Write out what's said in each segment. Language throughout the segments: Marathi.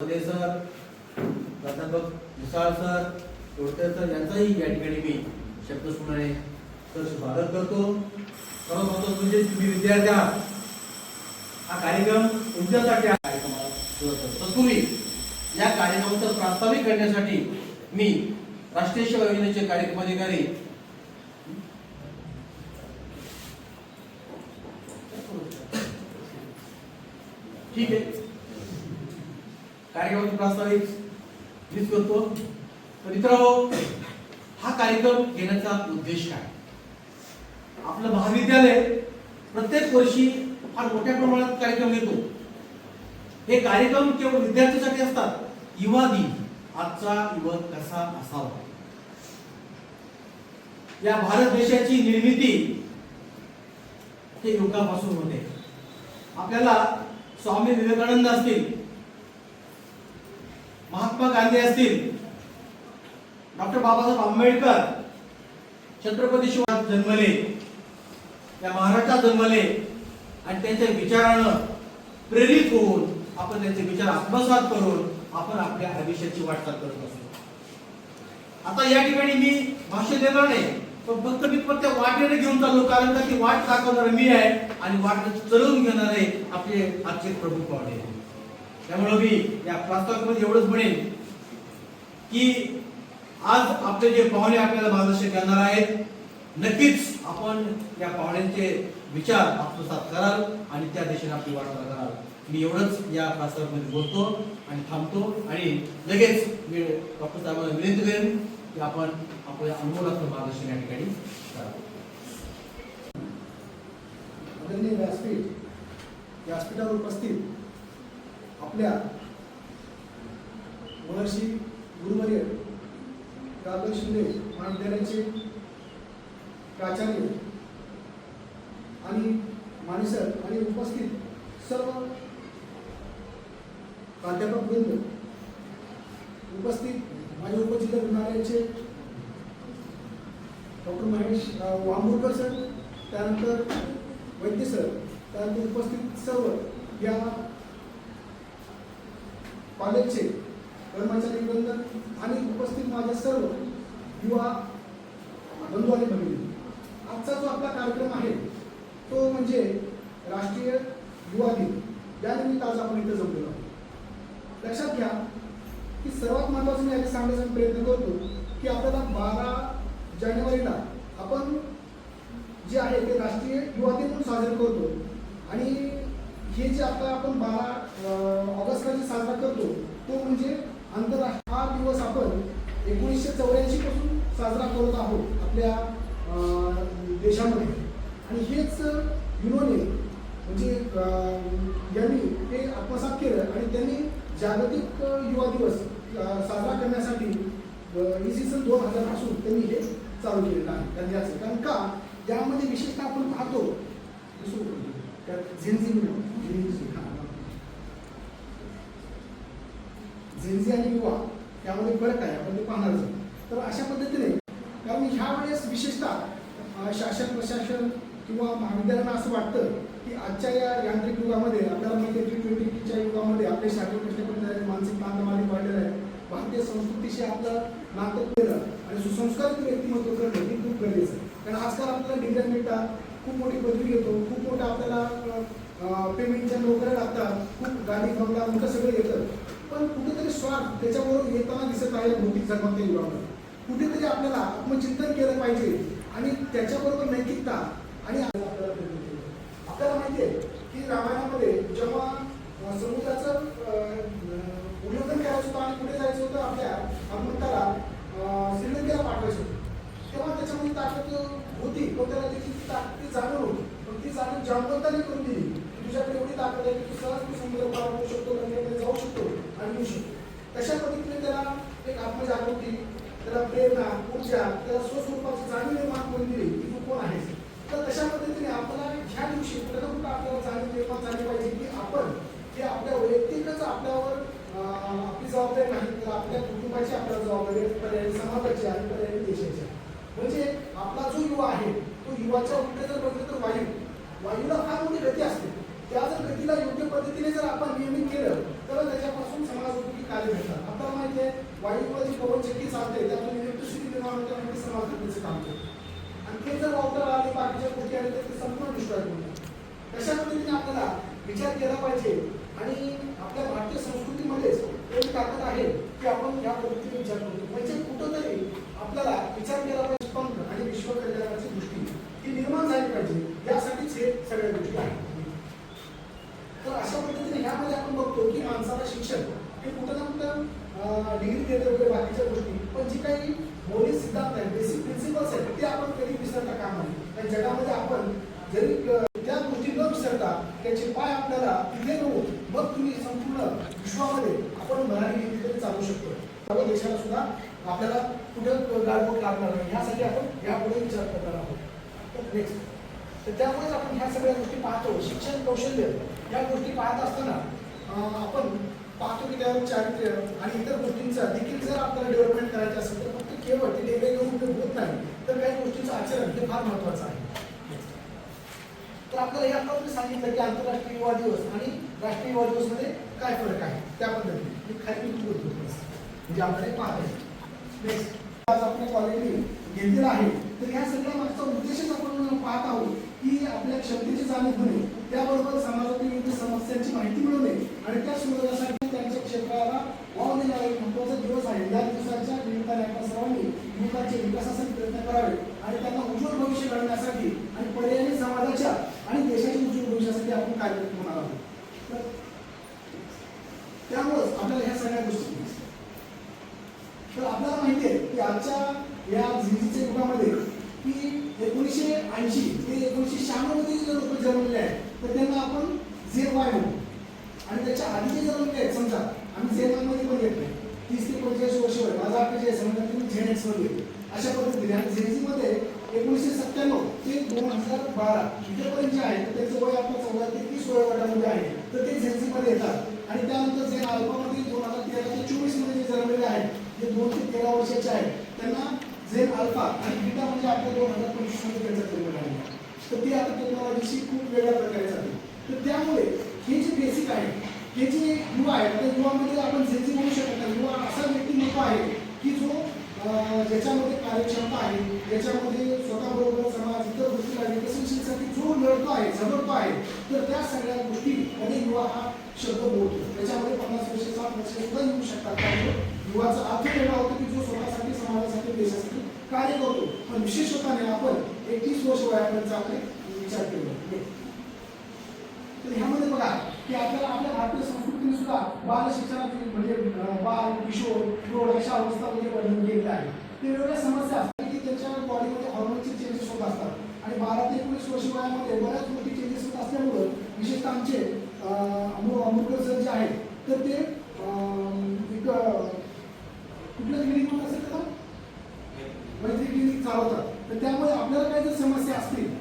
सर, प्राध्यापक विशाल सर, तोडकर सर यांचाही या ठिकाणी मी शब्दस्फुरणाने सर स्वागत करतो. सर्वात महत्त्वाचं म्हणजे तुम्ही विद्यार्थी आहात. हा कार्यक्रम तुमच्यासाठी कार्यक्रमाला सुरुवात करतो. तत्पूर्वी या कार्यक्रमाचं प्रास्ताविक करण्यासाठी मी राष्ट्रीय सेवा योजनेचे कार्यक्रम अधिकारी ठीक आहे कार्यक्रमाचा प्रास्ताविक मीच करतो. तर मित्रांनो, हा कार्यक्रम घेण्याचा उद्देश काय? आपलं महाविद्यालय प्रत्येक वर्षी फार मोठ्या प्रमाणात कार्यक्रम घेतो. हे कार्यक्रम केवळ विद्यार्थ्यांसाठी असतात. युवा दिन, आजचा युवक कसा असावा, या भारत देशाची निर्मिती हे युवकापासून होते. आपल्याला स्वामी विवेकानंद असतील, महात्मा गांधी असतील, डॉक्टर बाबासाहेब आंबेडकर, छत्रपती शिवाजी जन्मले, या महाराष्ट्रात जन्मले आणि त्यांच्या विचारानं प्रेरित होऊन आपण त्यांचे विचार आत्मसात करून आपण आपल्या आयुष्याची वाटचाल करत असतो. आता या ठिकाणी मी भाष्य देणार नाही, पण फक्त मी त्या वाटेने घेऊन चाललो, कारण का ती वाट दाखवणार मी आहे आणि वाट चढवून घेणारे आपले आजचे प्रभू पावले. त्यामुळे मी या प्रास्ताविकेमध्ये एवढंच म्हणेन की आज आपले जे पाहुणे आपल्याला मार्गदर्शन करणार आहेत, नक्कीच आपण या पाहुण्यांचे विचार आत्मसात कराल आणि त्या दिशेने आपली वाटचाल कराल. मी एवढंच या प्रास्ताविकेमध्ये बोलतो आणि थांबतो आणि लगेच मी डॉक्टर साहेबांना विनंती करेन की आपण आपल्या अनुभवाचं मार्गदर्शन या ठिकाणी करावं. आदरणीय व्यासपीठावर उपस्थित आपल्या महर्षी गुरुवर्य कागल शिंदे महाविद्यालयाचे प्राचार्य आणि मानेसर आणि उपस्थित सर्व प्राध्यापक वृंद, उपस्थित माझे उपजिल्हा रुग्णालयाचे डॉक्टर महेश वांबुरकर सर, त्यानंतर वैद्य सर, त्यानंतर उपस्थित सर्व या कॉलेजचे कर्मचारी वृंद आणि उपस्थित माझ्या सर्व युवा बंधू आणि भगिनी, आजचा जो आपला कार्यक्रम आहे तो म्हणजे राष्ट्रीय युवा दिन. या निमित्त आज आपण इथे जमलेलो आहोत. लक्षात घ्या की सर्वात महत्त्वाचं मी आधी सांगण्याचा प्रयत्न करतो की आपल्याला 12 जानेवारीला आपण जे आहे ते राष्ट्रीय युवा दिन म्हणून साजरा करतो आणि हे जे आता आपण 12 ऑगस्टला जे साजरा करतो तो म्हणजे आंतरराष्ट्रीय हा दिवस आपण 1984 पासून साजरा करत आहोत आपल्या देशामध्ये. आणि हेच युनोने म्हणजे यांनी ते आत्मसात केलं आणि त्यांनी जागतिक युवा दिवस साजरा करण्यासाठी इसवी सन 2000 पासून त्यांनी हे चालू केलेलं आहे. त्यांच्याचं कारण का यामध्ये विशेषतः आपण पाहतो झेन्झी आणि युवा त्यामध्ये फरक आहे, आपण ते पाहणारच. तर अशा पद्धतीने कारण ह्या वेळेस विशेषतः शासन प्रशासन किंवा महाविद्यालयांना असं वाटतं की आजच्या या यांत्रिक युगामध्ये आपल्याला माहिती आहे की 2020च्या युगामध्ये आपले शारीरिक प्रश्न पण झाले, मानसिक ताणतणाव वाढलेला आहे. भारतीय संस्कृतीशी आपलं नातं केलं आणि सुसंस्कारित व्यक्तिमत्व करणं हे खूप गरजेचं आहे. कारण आजकाल आपल्याला डिग्र्या मिळतात, खूप मोठी पदवी घेतो, खूप मोठं आपल्याला पेमेंटच्या नोकऱ्या लागतात, खूप गाडी बंगला मोठं सगळं येतं, पण कुठेतरी स्वार्थ त्याच्याबरोबर येताना दिसत आहे भौतिक जगमाच्या युगामध्ये. कुठेतरी आपल्याला आत्मचिंतन केलं पाहिजे आणि त्याच्याबरोबर नैतिकता आणि आपल्याला माहिती आहे की रामायणामध्ये जेव्हा समुद्राचं उल्लंघन करायचं होतं आणि पुढे जायचं होतं आपल्या हनुमंताला श्रीलंकेला पाठवायचं होतं, तेव्हा त्याच्यामध्ये ताकद होती पण त्याला त्याची ताकद जाणून होती, पण ती जाणून जाणवताने करून दिली. तुझ्याकडे एवढी ताकद आहे की तू सहज समुद्र पार होऊ शकतो, लंकेकडे जाऊ शकतो आणि येऊ शकतो. तशा पद्धतीने त्याला एक आत्मजागृती, त्याला प्रेरणा, ऊर्जा, त्याला स्वस्वरूपाची जाणीव निर्माण करून दिली की तू कोण आहेस. तर तशा पद्धतीने आपल्याला ह्या दिवशी कुठे ना कुठं आपल्याला जाणीव निर्माण झाली पाहिजे की आपण हे आपल्या वैयक्तिकच आपल्यावर आपली जबाबदारी नाही, तर आपल्या कुटुंबाची आपल्याला जबाबदारी, पर्यायी समाजाची आणि पर्यायी देशाची. म्हणजे आपला जो युवा आहे तो युवाच्या उलटे जर बघितलं तर वायूला फार मोठी गती असते. त्या जर गतीला योग्य पद्धतीने जर आपण नियमित केलं तर त्याच्यापासून समाज वायूमुळे जी पवनचक्की चालते त्यातून इलेक्ट्रिसिटी निर्माण होते आणि ते समाज करण्याचं काम करते. आणि ते जर वापरला आले बाकीच्या गोष्टी आले तर ते संपूर्ण डिस्ट्रॉय होतात. तशा पद्धतीने आपल्याला विचार केला पाहिजे आणि आपल्या भारतीय संस्कृतीमध्येच एक ताकद आहे की आपण या पद्धतीने विचार करतो. म्हणजे कुठंतरी आपल्याला विचार केला पाहिजे पंख आणि विश्व कल्याणाची दृष्टी ही निर्माण झाली पाहिजे यासाठीच हे सगळ्या गोष्टी आहेत. तर अशा पद्धतीने ह्यामध्ये आपण बघतो की माणसाला शिक्षण हे कुठं ना कुठं डिग्री देते वगैरे बाकीच्या गोष्टी, पण जी काही मौलिक सिद्धांत आहेत, बेसिक प्रिन्सिपल्स आहेत ते आपण कधी विसरता कामा नये. कारण जगामध्ये आपण जरी त्या गोष्टी न विसरता त्याचे पाय आपल्याला तिथे घेऊन मग तुम्ही संपूर्ण विश्वामध्ये आपण भरारी घेतली तरी चालू शकतो. सर्व देशाला सुद्धा आपल्याला कुठं गाळबोट लागणार नाही यासाठी आपण यापुढे विचार करणार आहोत. नेक्स्ट तर त्यामुळेच आपण ह्या सगळ्या गोष्टी पाहतो. शिक्षण कौशल्य या गोष्टी पाहत असताना आपण पाहतो की त्यावर चारित्र्य आणि इतर गोष्टींचा देखील जर आपल्याला डेव्हलपमेंट करायचं असेल तर फक्त केवळ ते डेव्हलप घेऊन उपयोग होत नाही, तर काही गोष्टींचं आचरण हे फार महत्त्वाचं आहे. तर आपल्याला हे आता तुम्ही सांगितलं की आंतरराष्ट्रीय युवा दिवस आणि राष्ट्रीय युवा दिवस मध्ये काय फरक आहे त्या पद्धतीने मी खाली बोलतो म्हणजे आपल्याला पाहत नेक्स्ट आज आपल्या कॉलेजने घेतलेला आहे. तर ह्या सगळ्या मागचा उद्देशच आपण पाहत आहोत की आपल्या क्षमतेची जाणीव होणे, त्याबरोबर समाजातील विविध समस्यांची माहिती मिळवणे आणि त्या सोडवण्यासाठी त्यांच्या क्षेत्राला वाव देणारा एक महत्त्वाचा दिवस आहे. या दिवसाच्या निमित्ताने आपण सर्वांनी युवकांच्या विकासासाठी प्रयत्न करावे आणि त्यांना उज्ज्वल भविष्य घडवण्यासाठी आणि पर्यायी समाजाच्या आणि देशाच्या उज्ज्वल भविष्यासाठी आपण कार्यरत होणार आहोत. तर त्यामुळेच आपल्याला ह्या सगळ्या गोष्टी तर आपल्याला माहिती आहे की आजच्या या झिंजीच्या युगामध्ये की 1980 ते 1996 मध्ये जे लोक जन्मलेले आहेत तर त्यांना आपण ZY म्हणतो आणि त्याच्या आधीचे जन्मलेले आहेत समजा आम्ही झेडमध्ये पण येत नाही 30 ते 45 वर्ष वय माझा आपले समजा तुम्ही ZX मध्ये अशा पद्धतीने आणि झेडमध्ये 1997 ते 2012 इथेपर्यंत जे आहे तर त्याचं वय आपलं 14 ते 30 वयोगटामध्ये आहे तर ते झेडसी मध्ये येतात. आणि त्यानंतर झेड अल्फामध्ये 2013 ते 24 मध्ये जे जन्मलेले आहेत जे 2 ते 13 वर्षाचे आहेत त्यांना झेड अल्फा आणि बीटा म्हणजे आपल्या 2025 मध्ये त्यांचा जन्म झाला. तर ते आता टेक्नॉलॉजीशी खूप वेगळ्या प्रकारे चालते. तर त्यामुळे हे जे बेसिक आहे हे जे युवा आहे त्या युवामध्ये आपण झेडसी म्हणू शकत नाही. युवा असा व्यक्तिमत्व आहे की जो ज्याच्यामध्ये कार्यक्षमता आहे, ज्याच्यामध्ये स्वतःबरोबर समाज इतर गोष्टीला विकसनशीलसाठी जो लढतो आहे झगडतो आहे तर त्या सगळ्या गोष्टीमध्ये युवा हा शब्द बोलतो. त्याच्यामध्ये 50 वर्ष 60 वर्ष सुद्धा येऊ शकतात. त्यामुळे युवाचा अर्थ वेगळा होतो की जो स्वतःसाठी समाजासाठी देशासाठी कार्य करतो. पण विशेषत्वाने आपण 31 वर्ष वयापर्यंत आपले विचार केला. तर ह्यामध्ये बघा की आपल्याला आपल्या भारतीय संस्कृतीने सुद्धा बाल शिक्षणाची म्हणजे बाल किशोर प्रौढ अशा अवस्थामध्ये वर्णन केलेलं आहे. ते वेगवेगळ्या समस्या असतात की त्यांच्या बॉडीमध्ये हॉर्मोनचे चेंजेस होत असतात आणि 12 ते 19 वर्ष वयामध्ये बऱ्याच मोठी चेंजेस होत असल्यामुळं विशेषतः आमचे अमृतकर सर जे आहेत तर ते एक कुठलं क्लिनिक म्हणून असेल का मैत्री क्लिनिक चालवतात. तर त्यामुळे आपल्याला काही जर समस्या असतील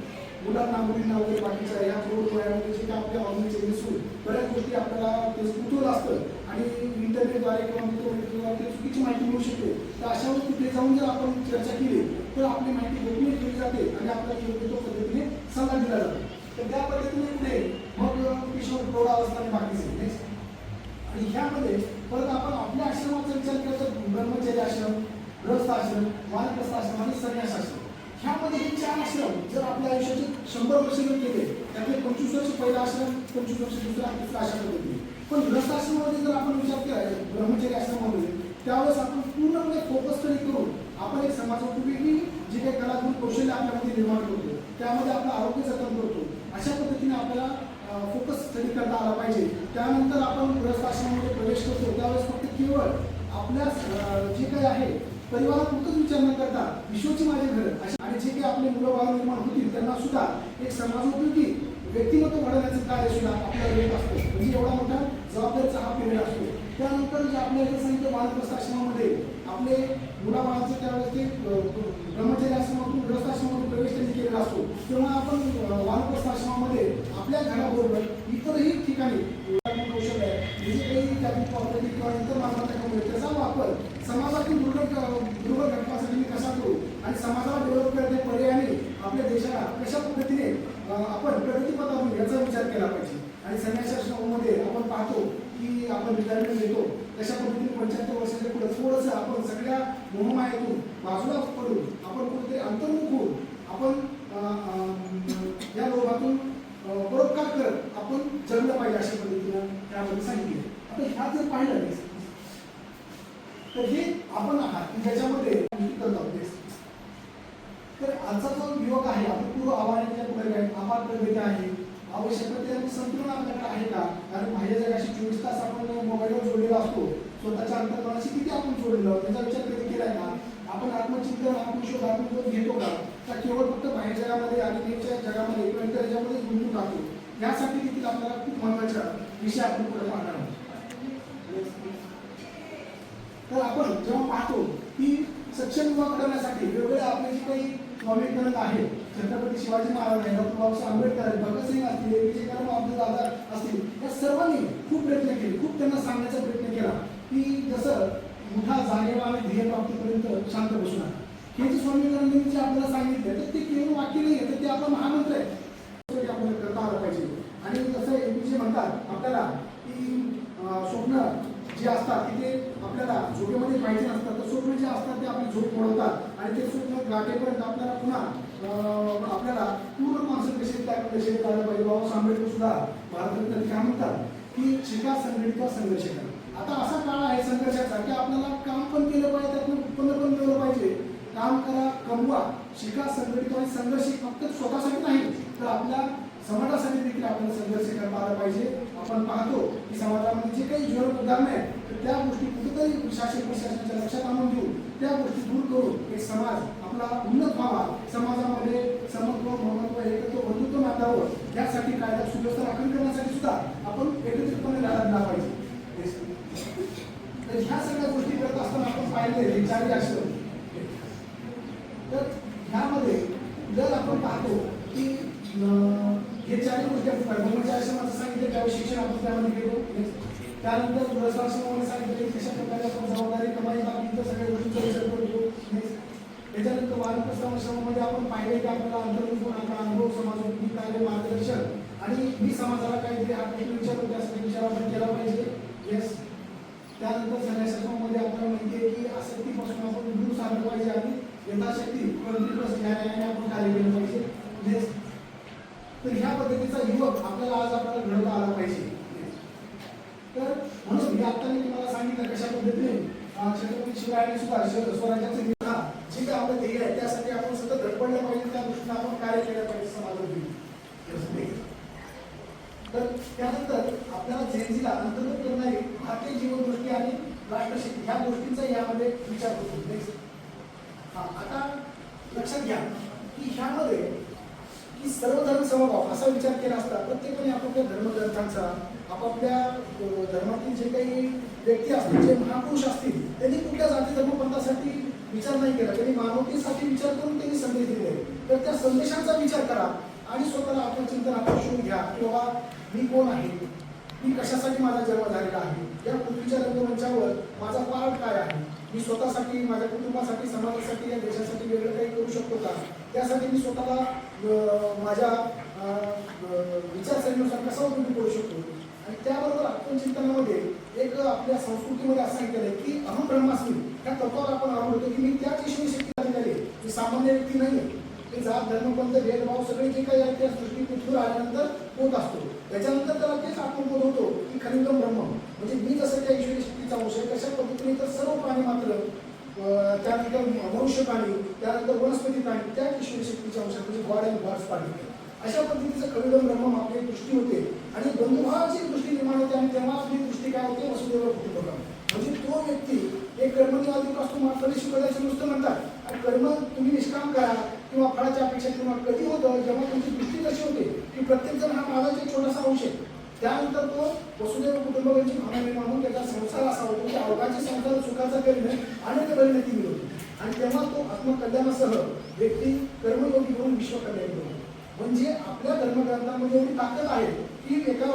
मुलांना मुलींना वगैरे बाकीच्या या प्रौढ वयामध्ये जे काही आपल्या हॉर्मोन चेंजेस होईल बऱ्याच गोष्टी आपल्याला ते कुतूहल असतं आणि इंटरनेटद्वारे किंवा मित्रमैत्रिणीद्वारे चुकीची माहिती मिळू शकते. तर अशावर तिथे जाऊन जर आपण चर्चा केली तर आपली माहिती गोपनीय ठेवली जाते आणि आपल्याला योग्य तो पद्धतीने सल्ला दिला जातो. तर त्या पद्धतीने पुढे मग किशोर प्रौढ अवस्था आणि बाकीचे आणि ह्यामध्ये परत आपण आपल्या आश्रमाचा विचार केला तर ब्रह्मचर्य आश्रम, गृहस्थ आश्रम, वानप्रस्थ आश्रम आणि संन्यास आश्रम ह्यामध्ये हे 4 आश्रम जर आपल्या आयुष्याचे 100 वर्ष जर केले त्यातले 25 वर्ष पहिला आश्रम, 25 वर्ष दुसरा, तिसरा अशा पद्धतीने. पण गृहस्थ आश्रमामध्ये जर आपण विचार केला ब्रह्मचर्य आश्रमामध्ये त्यावेळेस आपण पूर्णपणे फोकस स्टडी करून आपण एक समाजोपयोगी जे काही कलात्मक कौशल्य आपल्यामध्ये निर्माण करतो त्यामध्ये आपलं आरोग्य जतन करतो. अशा पद्धतीने आपल्याला फोकस स्टडी करता आला पाहिजे. त्यानंतर आपण गृहस्थ आश्रमामध्ये प्रवेश करतो त्यावेळेस फक्त केवळ आपल्या जे काही आहे परिवारापुरतंच विचार न करता विश्वाची माझे घर अशा आणि जे काही आपले मुलं बाळ निर्माण होतील त्यांना सुद्धा एक समाजोपयोगी व्यक्तिमत्व घडवण्याचं कार्य सुद्धा आपल्याला येत असतो. म्हणजे एवढा मोठा जबाबदारीचा हा पिरियड असतो. त्यानंतर जे आपल्याला सांगितलं वानप्रस्थ आश्रमामध्ये आपले मुलाबाळांचं त्यावेळेस ते ब्रह्मचर्य आश्रमातून गृहस्थ आश्रमातून प्रवेश त्यांनी केलेला असतो तेव्हा आपण वानप्रस्थ आश्रमामध्ये आपल्या घराबरोबर इतरही ठिकाणी कौशल्य आहे जे काही त्यातून प्रॉपर्टी किंवा इतर मालमत्ता मिळेल त्याचा वापर समाजातील दुर्बल घटकासाठी मी कसा करू आणि समाजाला डेव्हलप करणे पर्यायाने आपल्या देशाला कशा पद्धतीने आपण प्रगतीपथातून याचा विचार केला पाहिजे. आणि संन्यास आश्रमामध्ये आपण पाहतो की आपण रिटायरमेंट घेतो तशा पद्धतीने 75 वर्षाच्या पुढे थोडंसं आपण सगळ्या मोहमायातून बाजूला पडून आपण कुठेतरी अंतर्मुख होऊन आपण या लोभातून परोपकार करत आपण जगलं पाहिजे अशा पद्धतीनं त्यामध्ये सांगितले. आता ह्या जर पाहिलं तर हे आपण आहात की ज्याच्यामध्ये करत आहोत. तर आजचा जो युवक आहे आपण पूर्व आव्हानाच्या पुढे काय आपात प्रगती आहे आवश्यकता संतुलन आपल्याकडे आहे का? कारण बाह्य जगाशी 24 तास आपण मोबाईलवर जोडलेला असतो. स्वतःच्या अंतर्मनाशी किती आपण जोडलेलो आहोत त्याचा विचार कधी केलाय का? आपण आत्मचिंतन आत्मशोध आत्मबोध घेतो का? तर केवळ फक्त बाहेर जगामध्ये आणि नेटच्या जगामध्ये किंवा इतर याच्यामध्ये गुंतून टाकतो. यासाठी देखील आपल्याला खूप महत्त्वाचा विषय आपण पुढे पाहणार आहोत. तर आपण जेव्हा पाहतो की सक्षम युवा करण्यासाठी वेगवेगळे आपले जे काही स्वामीकरण आहे, छत्रपती शिवाजी महाराज आहे, डॉक्टर बाबासाहेब आंबेडकर आहे, भगतसिंग असतील, एपीजे अब्दुल दादा असतील, या सर्वांनी खूप प्रयत्न केले, खूप त्यांना सांगण्याचा प्रयत्न केला की जसं मोठा जाणीव आणि ध्येय प्राप्तीपर्यंत शांत बसू नका. हे जे स्वामीकरांनी जे आपल्याला सांगितलं तर ते केवळ वाक्य नाही आहे, तर ते आपला महामंत्र आहे. आपल्याला करता आलं पाहिजे. आणि जसं एपीजे म्हणतात आपल्याला की स्वप्न जे असतात की ते आपल्याला झोपेमध्ये पाहिजे नसतात, तर स्वप्न जे असतात ते आपली झोप मोडवतात आणि ते स्वप्न गाठेपर्यंत आपल्याला पुन्हा आपल्याला पूर्ण कॉन्सन्ट्रेशन त्याकडे करायला पाहिजे. बाबासाहेब आंबेडकर सुद्धा भारतात काय म्हणतात की शिका संघटित संघर्ष करा. आता असा काळ आहे संघर्षाचा की आपल्याला काम पण केलं पाहिजे, त्यातून उत्पन्न पण मिळवलं पाहिजे. काम करा, कमवा, शिका, संघटित आणि संघर्ष फक्त स्वतःसाठी नाही तर आपल्या समाजासाठी देखील आपल्याला संघर्ष करता आला पाहिजे. आपण पाहतो की समाजामध्ये जे काही ज्वलंत उदाहरणं आहेत तर त्या गोष्टी कुठेतरी शासन प्रशासनाच्या लक्षात आणून घेऊन त्या गोष्टी दूर करून एक समाज आपला उन्नत व्हावा, समाजामध्ये समत्व, ममत्व, एकत्व, बंधुत्व नांदावं यासाठी कायदा सुव्यवस्था राखण करण्यासाठी सुद्धा आपण एकत्रितपणे लढा दिला पाहिजे. तर ह्या सगळ्या गोष्टी करत असताना आपण पाहिले चारही आश्रम. तर ह्यामध्ये जर आपण पाहतो की हे चारही गोष्टी आपण ब्रह्मचारी आश्रमाचं सांगितलं त्यावेळी शिक्षण आपण त्यामध्ये गेलो. त्यानंतर गृहस्थाश्रमामध्ये सांगितलं कशा प्रकारे आपण जबाबदारी कमाई बाकी सगळ्या गोष्टींचा विचार करतो. त्याच्यानंतर वानप्रस्थ आश्रमामध्ये आपण पाहिले की आपल्याला अंतर्मुख आपला अनुभव समाजोपयोगी कार्य मार्गदर्शन आणि मी समाजाला काहीतरी हा प्रश्न विचारतो त्यासाठी विचार आपण केला पाहिजे. येस. त्यानंतर संन्यासाश्रमामध्ये आपल्याला माहिती आहे की आसक्तीपासून आपण दूर सारलं पाहिजे आणि यथाशक्ती प्लस न्यायाने आपण कार्य केलं पाहिजे. येस. तर ह्या पद्धतीचा युवक आपल्याला आज आपल्याला घडवता आला पाहिजे. तर म्हणून मी आता मी तुम्हाला सांगितलं कशा पद्धतीने छत्रपती शिवरायांनी सुद्धा स्वराज्याचे जे काही आपलं ध्येय आहे त्यासाठी आपण सतत धडपडलं पाहिजे, त्या दृष्टीने आपण कार्य केलं पाहिजे समाजामध्ये. तर त्यानंतर आपल्याला जेनजीला अंतर्गत करणारी भारतीय जीवनदृष्टी आणि राष्ट्रशक्ती ह्या गोष्टींचा यामध्ये विचार होतो. आता लक्षात घ्या की ह्यामध्ये की सर्व धर्म समभाव असा विचार केला असता प्रत्येकाने आपापल्या धर्मग्रंथांचा आपापल्या धर्मातील जे काही व्यक्ती असतील, जे महापुरुष असतील, त्यांनी कुठल्या जाती धर्मपंथासाठी विचार नाही केला, त्यांनी मानवतेसाठी विचार करून त्यांनी संदेश दिले. तर त्या संदेशांचा विचार करा आणि स्वतःला आत्मचिंतन आत्मशोध घ्या की बाबा मी कोण आहे, मी कशासाठी माझा जन्म झालेला आहे, या पृथ्वीच्या रंगमंचावर माझा पार्ट काय आहे, मी स्वतःसाठी, माझ्या कुटुंबासाठी, समाजासाठी, या देशासाठी वेगळं काही करू शकतो का, त्यासाठी मी स्वतःला माझ्या विचारसरणीनुसार कसा उपयोगी करू शकतो. आणि त्याबरोबर आत्मचिंतनामध्ये एक आपल्या संस्कृतीमध्ये असं सांगितलं की अहम ब्रह्मास्मी ह्या तत्वावर आपण आवडतो की मी त्याच ईश्वरी शक्ती झालेली आहे, मी सामान्य व्यक्ती नाही आहे. ते जात धर्मपंथ भेदभाव सगळे जे काही आहे त्या सृष्टी पृथ्वीवर आल्यानंतर होत असतो. त्याच्यानंतर त्याला तेच आत्मबोध होतो की खनिकम ब्रह्म म्हणजे मी जसं त्या ईश्वरी शक्तीचा अंश आहे तशा पद्धतीने तर सर्व प्राणी मात्र त्यानंतर मनुष्य प्राणी, त्यानंतर वनस्पती प्राणी त्या ईश्वरी शक्तीच्या अंश म्हणजे गॉड अँड गॉड्स प्राणी. अशा पद्धतीचं खनिकम ब्रह्म आपली दृष्टी होते आणि बंधुभावाची दृष्टी निर्माण होते आणि तेव्हा आपली दृष्टी काय होते वसुदेव कुटुंबकम. म्हणजे तो व्यक्ती एक कर्मनिवादिक असतो मात्र शिकवण्याचं नुसतं म्हणतात आणि कर्म तुम्ही निष्काम करा किंवा फळाच्या अपेक्षा किंवा कधी होतं जेव्हा तुमची दृष्टी कशी होते की प्रत्येकजण हा माझाच एक छोटासा अंश आहे. त्यानंतर तो वसुदेव कुटुंबकांची भावना निर्माण होऊन त्याचा संसार असा होतो की अवघाची संसार सुखाचा करीने अनेक परिणती मिळवते आणि तेव्हा तो आत्मकल्याणासह व्यक्ती कर्मयोगी होऊन विश्वकल्याण होतो. म्हणजे आपल्या धर्मग्रंथामध्ये एवढी ताकद आहे की एका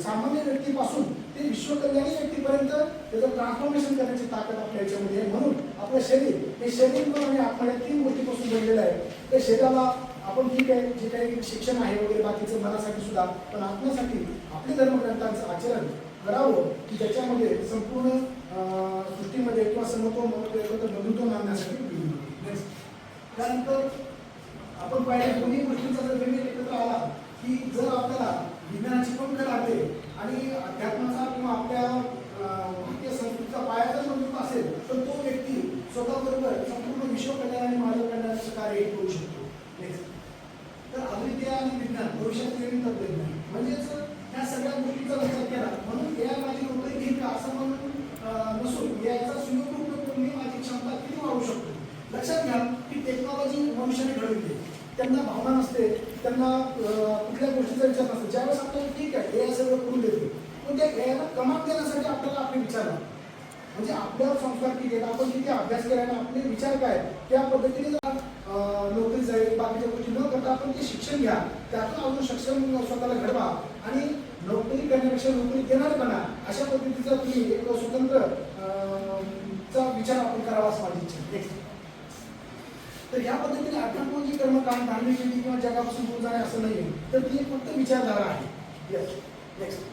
सामान्य व्यक्तीपासून ते विश्वकल्याणी व्यक्तीपर्यंत त्याचं ट्रान्सफॉर्मेशन करण्याची ताकद आपल्या याच्यामध्ये आहे. म्हणून आपलं शरीर हे शरीर पण आणि आत्मा या तीन गोष्टीपासून बनलेलं आहे. त्या शरीराला आपण ठीक आहे जे काही शिक्षण आहे वगैरे बाकीचं मनासाठी सुद्धा, पण आत्म्यासाठी आपल्या धर्मग्रंथांचं आचरण करावं की ज्याच्यामध्ये संपूर्ण सृष्टीमध्ये किंवा समत्व बंधुत्व नांदण्यासाठी उपयोगी होते. Next. त्यानंतर आपण पाहिजे दोन्ही गोष्टींचा जर वेगळे एकत्र आला की जर आपल्याला विज्ञानाची पंख लागते आणि अध्यात्माचा किंवा आपल्या भारतीय संस्कृतीचा पाया जर मजबूत असेल तर तो व्यक्ती स्वतःबरोबर संपूर्ण विश्व कल्याण आणि मानव कल्याणाचं कार्य करू शकतो. Next. तर अद्वितीय आणि विज्ञान भविष्यात नवीन तंत्रज्ञान म्हणजेच ह्या सगळ्या गोष्टींचा विचार केला म्हणून AI माझी नोकरी घेईल का असं म्हणून नसून याचा सुयोग्य उपयोग करून मी माझी क्षमता किती वाढवू शकतो. लक्षात घ्या की टेक्नॉलॉजी मनुष्याने घडवली त्यांना भावना नसते त्यांना कुठल्या गोष्टीचा विचार नसतो. ज्यावेळेस आपल्याला ठीक आहे AI सगळं करून देतो पण त्या AI ला कमाल देण्यासाठी आपल्याला आपले विचार म्हणजे आपल्यावर संस्कार किती आहेत आपण किती अभ्यास केला आणि आपले विचार काय त्या पद्धतीने जर नोकरी जाईल बाकीच्या गोष्टी न करता आपण ते शिक्षण घ्या त्यातून अजून सक्षम स्वतःला घडवा आणि नोकरी करण्यापेक्षा नोकरी देणार बना अशा पद्धतीचा तुम्ही एक स्वतंत्र चा विचार आपण करावा असं माझी इच्छा. तर ह्या पद्धतीने अध्यात्माची कर्मकांड धार्मिक विधी किंवा जगापासून दूर जाणे असं नाही तर ती फक्त विचारधारा आहे. येस. नेक्स्ट.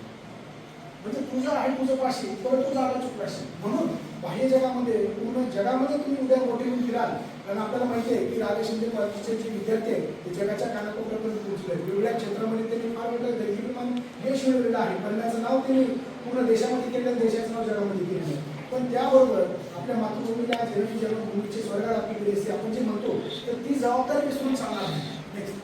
म्हणजे तुझं आहे तुझं पाशी परंतु जागा चुकलाशी म्हणून बाह्य जगामध्ये पूर्ण जगामध्ये तुम्ही उद्या मोठे होऊन फिराल कारण आपल्याला माहिती आहे की राजेश शिंदे कॉलेजचे जे विद्यार्थी आहेत ते जगाच्या कानाकोपऱ्यापर्यंत पोहोचले वेगवेगळ्या क्षेत्रामध्ये त्यांनी फार मोठं दैनिकमान यश मिळवलेलं आहे बनण्याचं नाव त्यांनी पूर्ण देशामध्ये केलं देशाचं नाव जगामध्ये केलेलं आहे. पण त्याबरोबर आपल्या मातृभूमीला जननी जन्मभूमीचे स्वर्गात आपली गेली असते आपण जे म्हणतो तर ती जबाबदारी विसरून चालणार नाही. नेक्स्ट.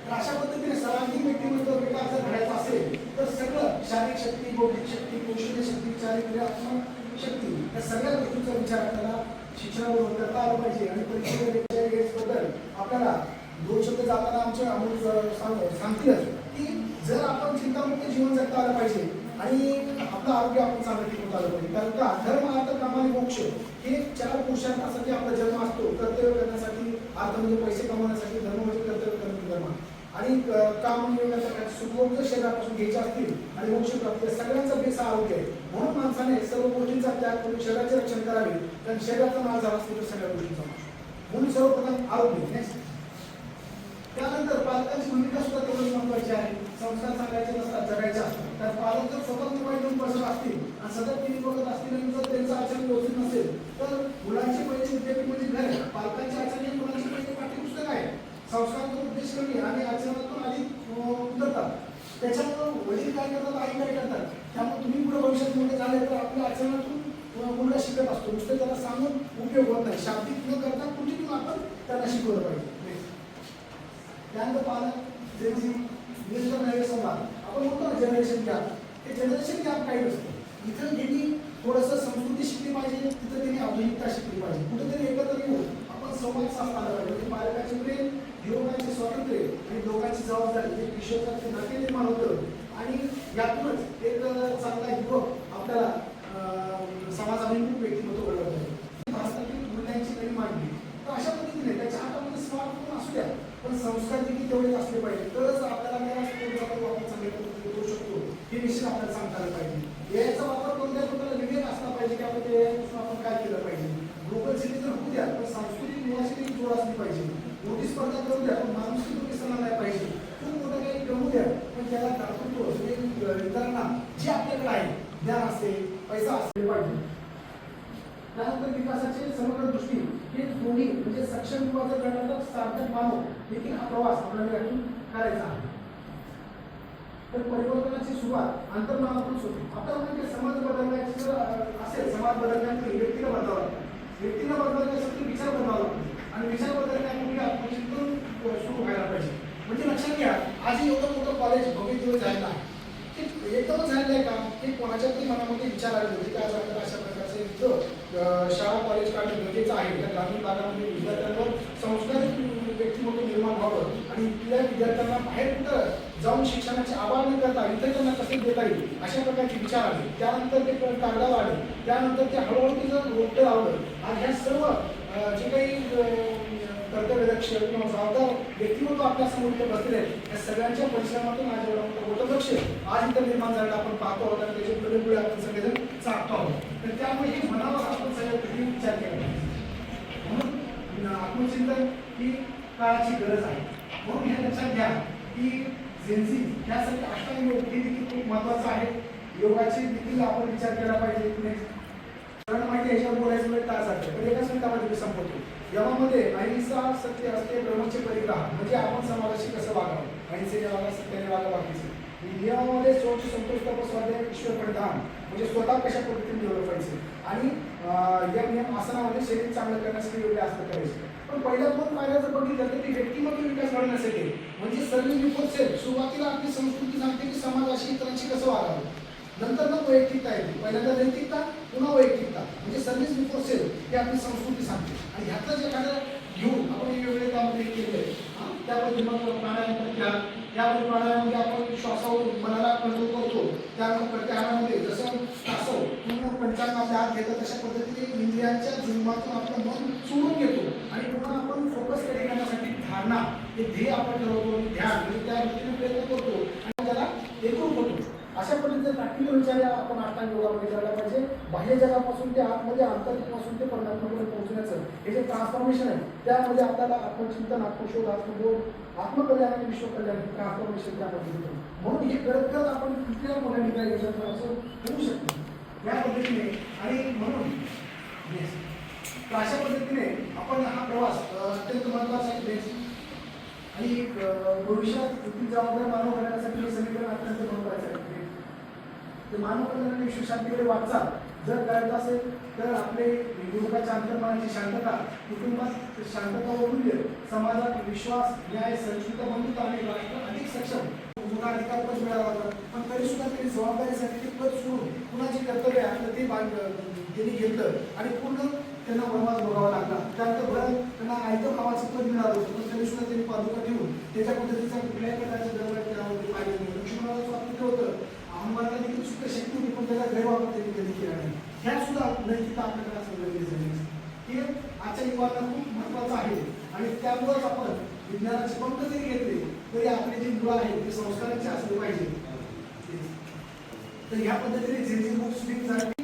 तर अशा पद्धतीने सर्वांगीण व्यक्तिमत्व विकास जर घडायचा असेल तर सगळं शारीरिक शक्ती बौद्धिक शक्ती कौशल्य शक्ती चारित्र्यात्मक शक्ती या सगळ्या गोष्टींचा विचार आपल्याला शिक्षणाबरोबर करता आला पाहिजे. आणि परीक्षेबद्दल आपल्याला दोन शब्द जाताना आमचे अमोल सांगतीलच की जर आपण चिंतामुक्त जीवन जगता आलं पाहिजे आणि आपलं आरोग्य आपण चांगलं टिकवता आलं पाहिजे कारण का धर्म अर्थ काम आणि मोक्ष हे 4 पुरुषार्थासाठी आपला जन्म असतो. कर्तव्य करण्यासाठी अर्थ म्हणजे पैसे कमवण्यासाठी धर्म म्हणजे कर्तव्य करण्यासाठी धर्म आणि काम मिळवण्यासाठी सुखभोग जर शरीरापासून घ्यायचे असतील आणि मोक्ष प्राप्ती सगळ्यांचा बेस आरोग्य आहे. म्हणून माणसाने सर्व गोष्टींचा त्याग करून शरीराचे रक्षण करावे कारण शरीराचा नाश झाला असतो तर सगळ्या गोष्टींचा म्हणून सर्वप्रथम आरोग्य. नेक्स्ट. त्यानंतर पालकांची भूमिका सुद्धा तेवढीच महत्वाची आहे. संस्कार सांगायचे नसतात जगायचे असतात तर पालक जर स्वतः मोबाईल घेऊन बसत असतील आणि सतत टीव्ही बघत असतील आणि जर त्यांचं आचरण व्यवस्थित नसेल तर मुलांची पहिली विद्यापीठ म्हणजे घर पालकांचे आचरण हे मुलांची पहिली पाठ्यपुस्तक आहे. संस्कारातून उद्देश कमी आणि आचरणातून अधिक उतरतात त्याच्यामुळं वडील काय करतात आई काय करतात त्यामुळे तुम्ही पुढे भविष्यात मोठे झाले तर आपल्या आचरणातून मुलगा शिकत असतो नुसतं त्याला सांगून उपयोग होत नाही शाब्दिक न करता कृतीतून आपण त्यांना शिकवलं पाहिजे. त्यानंतर पालक ज्यांची निरंतर नवे संवाद आपण म्हणतो ना जनरेशन गॅप हे जनरेशन गॅप काही नसतं इथं त्यांनी थोडंसं संस्कृती शिकली पाहिजे तिथं त्यांनी आधुनिकता शिकली पाहिजे कुठेतरी एकत्र येऊन आपण संवाद साधला पाहिजे म्हणजे पालकाचे प्रेम युवकांचे स्वातंत्र्य आणि लोकांची जबाबदारी हे विश्वासाचे नाते निर्माण होतं आणि यातूनच एक चांगला युवक आपल्याला समाजाभिमुख व्यक्तिमत्व घडवत आहे. भारतातील मूल्यांची नवी मांडणी तर अशा पद्धतीने त्याच्या हातामध्ये स्मार्टफोन असू द्या पण संस्कार देखील तेवढेच असले पाहिजे तरच आपल्याला त्या स्पोर्टचा वापर चांगल्या पद्धतीने करू शकतो हे निश्चित आपल्याला सांगता आलं पाहिजे. याचा वापर करून त्या लोकांना विवेक असला पाहिजे की आपण ते आपण काय केलं पाहिजे. ग्लोबल सिटीजन होऊ द्या पण सांस्कृतिक मुळाशी जोड असली पाहिजे. मोठी स्पर्धा करू द्या पण माणुसकी तो विसरला नाही पाहिजे. खूप मोठं काही करू द्या पण त्याला दाखवतो इतरांना जे आपल्याकडे आहे ज्ञान असेल पैसा असले पाहिजे. त्यानंतर विकासाचे समग्र दृष्टी हे दोन्ही म्हणजे सक्षम युवा जर करण्याचा सार्थक मानव देखील हा प्रवास आपल्याला यातून करायचा आहे. तर परिवर्तनाची सुरुवात अंतर्मनातूनच होते. आपल्याला म्हणजे समाज बदलण्याची जर असेल समाज बदलण्यापूर्वी व्यक्तीला बदलावं लागतं व्यक्तीला बदलण्यासाठी विचार बदलावा लागतो आणि विचार बदलण्यापूर्वी आत्मचिंतन सुरू व्हायला पाहिजे. म्हणजे लक्षात घ्या आज एवढं मोठं कॉलेज भव्य दिवस झालेलं आहे ते एकदमच झालेलं आहे का की कोणाच्या तरी मनामध्ये विचार आले होते की आज आपल्याला अशा प्रकारचे इथं शाळा कॉलेज काढणं गरजेचं आहे. त्या ग्रामीण भागामध्ये विद्यार्थ्यांवर संस्कारित व्यक्तिमत्व निर्माण व्हावं आणि इथल्या विद्यार्थ्यांना बाहेर कुठं जाऊन शिक्षणाची आवाज न करता इथं त्यांना कसे देता येईल अशा प्रकारचे विचार आले. त्यानंतर ते कागदावर आले त्यानंतर ते हळूहळू तिचं रोपटं लावलं आणि ह्या सर्व जे काही कर्तव्यदक्ष किंवा जबाबदार व्यक्तिमत्व आपल्या समोर इथे बसले आहेत या सगळ्यांच्या परिश्रमातून आज एवढा मोठा गोटदक्ष आज इथं निर्माण झालेला आपण पाहतो आहोत आणि त्याचे पुढे आपण सगळेजण चाकतो आहोत. तर त्यामुळे हे मनावर आपण सगळ्या विचार केला म्हणून आत्मचिंतन ही काळाची गरज आहे. म्हणून हे लक्षात घ्या की जेन्झी ह्यासाठी अष्टांग योग हे देखील खूप महत्वाचं आहे. योगाचे देखील आपण विचार केला पाहिजे. कारण माहिती ह्याच्यावर बोलायचं म्हणजे तास आहे पण एकाच मिनिटामध्ये मी संपवतो. यमामध्ये अहिंसा सत्य असते ब्रह्मचे परिग्रह म्हणजे आपण समाजाशी कसं वागावं, अहिंसेने वागा सत्याने वागा बाकीचे. नियमामध्ये स्वच्छ संतोष स्वाध्याय ईश्वर परिधान म्हणजे स्वतः कशा पद्धतीने डेव्हलप व्हायचे आणि या नियम आसनामध्ये शरीर चांगलं करण्यासाठी वेगळे आसन करायचे. पण पहिल्या 2 पायऱ्या जर बघितलं तर ती व्यक्तिमत्व विकास घडण्यासाठी म्हणजे सर्व सेल्फ. सुरुवातीला आपली संस्कृती सांगते की समाजाशी इतरांशी कसं वागावं, नंतर मग वैयक्तिकता येते. पहिल्यांदा नैतिकता पुन्हा वैयक्तिकता म्हणजे सर्व्हिस बिफोर सेल्फ ही आपली संस्कृती सांगते. आणि ह्यातच एखादं घेऊन आपण वेगवेगळे त्यामध्ये केले त्यामध्ये मग प्राणायाम प्रत्याहार, यामध्ये प्राणायामध्ये आपण श्वासावर मनाला कंट्रोल करतो. त्यानंतर प्रत्याहारामध्ये जसं तासव पूर्ण पंचांग आपल्या हात घेतो तशा पद्धतीने इंद्रियांच्या जुलमातून आपलं मन चोरून घेतो आणि पुन्हा आपण फोकस कडे करण्यासाठी धारणा हे ध्येय आपण ठरवतो, ध्यान म्हणजे त्या दृष्टीने प्रयत्न करतो आणि त्याला एकरूप होतो. अशा पद्धतीचे प्रॅक्टिकल विचार आपण अष्टांग योगामध्ये करायला पाहिजे. बाह्य जगापासून ते आतमध्ये आंतरिकपासून ते परमात्म्याकडे पोहोचण्याचं हे जे ट्रान्सफॉर्मेशन आहे त्यामध्ये आपल्याला आत्मचिंतन, आत्मशोध, आत्मबोध, आत्मकल्याण आणि विश्वकल्याण ट्रान्सफॉर्मेशन त्यामध्ये होतं. म्हणून हे करत करत आपण कुठल्या मोठ्या ठिकाणी असं होऊ शकतो या पद्धतीने. आणि म्हणून तर अशा पद्धतीने आपण हा प्रवास अत्यंत महत्त्वाचा आहे. आणि भविष्यात किती जबाबदार मानव करण्यासाठी हे समीकरण अत्यंत महत्त्वाचं आहे. ते मानव कल्याण आणि विश्वशांतीकडे वाटचाल जर करायचं असेल तर आपले युवकाच्या अंतर्मनाची शांतता, कुटुंबात शांतता व मूल्य, समाजात विश्वास, न्याय, संस्कृत बंधुता आणि राष्ट्र अधिक सक्षम पुन्हा अधिकार पद मिळाला होता. पण तरी सुद्धा त्यांनी जबाबदारीसाठी ते पद सोडून कुणाची कर्तव्य आहे ते त्यांनी घेतलं आणि पूर्ण त्यांना वनवास भोगावा लागला. त्यानंतर बरं त्यांना आयतं भावाचं पद मिळालं होतं पण तरी सुद्धा त्यांनी पादुका ठेवून त्याच्या पद्धतीचा कुठल्याही प्रकारचं दरवाढ त्यामध्ये पाहिजे नाही. लक्ष्मणाला स्वातंत्र्य होतं, अहंवाला देखील सुद्धा शक्ती होती पण त्याचा गैरवापर त्यांनी कधी केला नाही. ह्या सुद्धा नैतिकता आपल्याकडे असं गरजेचं आहे. हे आजच्या युवांना खूप महत्त्वाचं आहे आणि त्यामुळेच आपण विज्ञानाचे पंख जरी घेतले तरी आपले जे मुलं आहेत ते संस्कारांचे असले पाहिजे. तर ह्या पद्धतीने जे जे बुक्स झाली